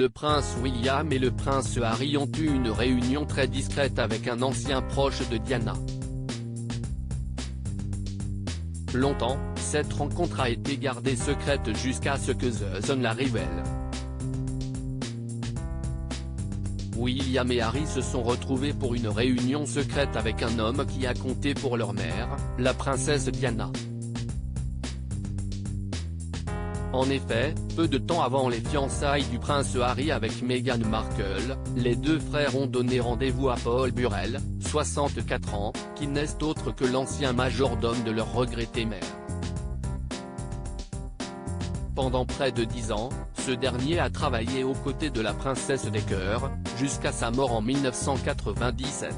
Le prince William et le prince Harry ont eu une réunion très discrète avec un ancien proche de Diana. Longtemps, cette rencontre a été gardée secrète jusqu'à ce que The Sun la révèle. William et Harry se sont retrouvés pour une réunion secrète avec un homme qui a compté pour leur mère, la princesse Diana. En effet, peu de temps avant les fiançailles du prince Harry avec Meghan Markle, les deux frères ont donné rendez-vous à Paul Burrell, 64 ans, qui n'est autre que l'ancien majordome de leur regrettée mère. Pendant près de 10 ans, ce dernier a travaillé aux côtés de la princesse des cœurs, jusqu'à sa mort en 1997.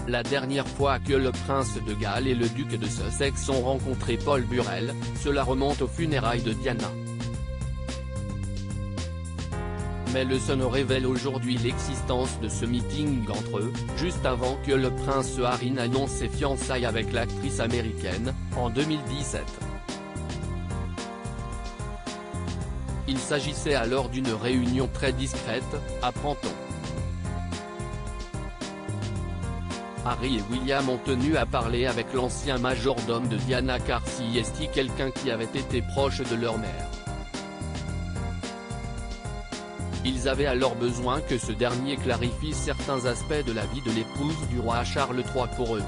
La dernière fois que le prince de Galles et le duc de Sussex ont rencontré Paul Burrell, cela remonte aux funérailles de Diana. Mais le Sun révèle aujourd'hui l'existence de ce meeting entre eux, juste avant que le prince Harry n'annonce ses fiançailles avec l'actrice américaine, en 2017. Il s'agissait alors d'une réunion très discrète, apprend-on. Harry et William ont tenu à parler avec l'ancien majordome de Diana car si est quelqu'un qui avait été proche de leur mère. Ils avaient alors besoin que ce dernier clarifie certains aspects de la vie de l'épouse du roi Charles III pour eux.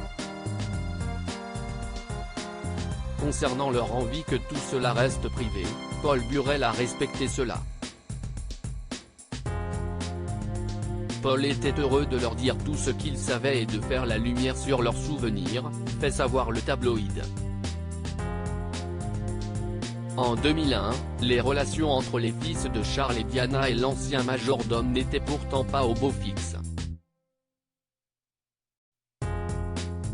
Concernant leur envie que tout cela reste privé, Paul Burrell a respecté cela. Paul était heureux de leur dire tout ce qu'il savait et de faire la lumière sur leurs souvenirs, fait savoir le tabloïd. En 2001, les relations entre les fils de Charles et Diana et l'ancien majordome n'étaient pourtant pas au beau fixe.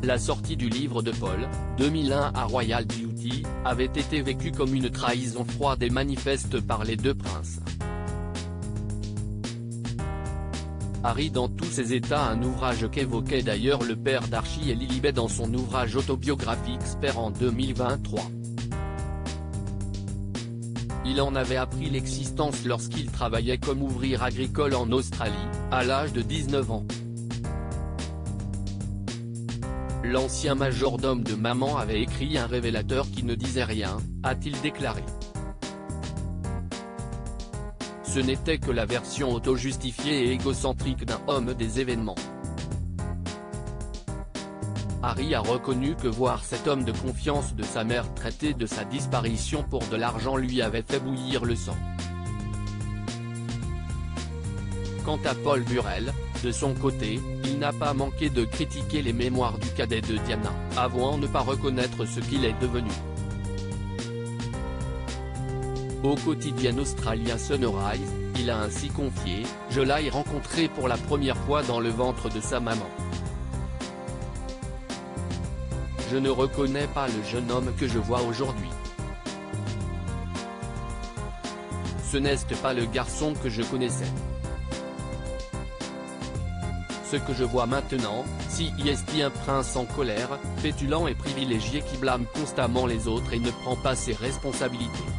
La sortie du livre de Paul, 2001 à Royal Duty, avait été vécue comme une trahison froide et manifeste par les deux princes. Harry dans tous ses états, un ouvrage qu'évoquait d'ailleurs le père d'Archie et Lilibet dans son ouvrage autobiographique Spare en 2023. Il en avait appris l'existence lorsqu'il travaillait comme ouvrier agricole en Australie, à l'âge de 19 ans. L'ancien majordome de maman avait écrit un révélateur qui ne disait rien, a-t-il déclaré. Ce n'était que la version auto-justifiée et égocentrique d'un homme des événements. Harry a reconnu que voir cet homme de confiance de sa mère traité de sa disparition pour de l'argent lui avait fait bouillir le sang. Quant à Paul Burrell, de son côté, il n'a pas manqué de critiquer les mémoires du cadet de Diana, avouant ne pas reconnaître ce qu'il est devenu. Au quotidien australien Sunrise, il a ainsi confié « Je l'ai rencontré pour la première fois dans le ventre de sa maman. Je ne reconnais pas le jeune homme que je vois aujourd'hui. Ce n'est pas le garçon que je connaissais. Ce que je vois maintenant, si est un prince en colère, pétulant et privilégié qui blâme constamment les autres et ne prend pas ses responsabilités.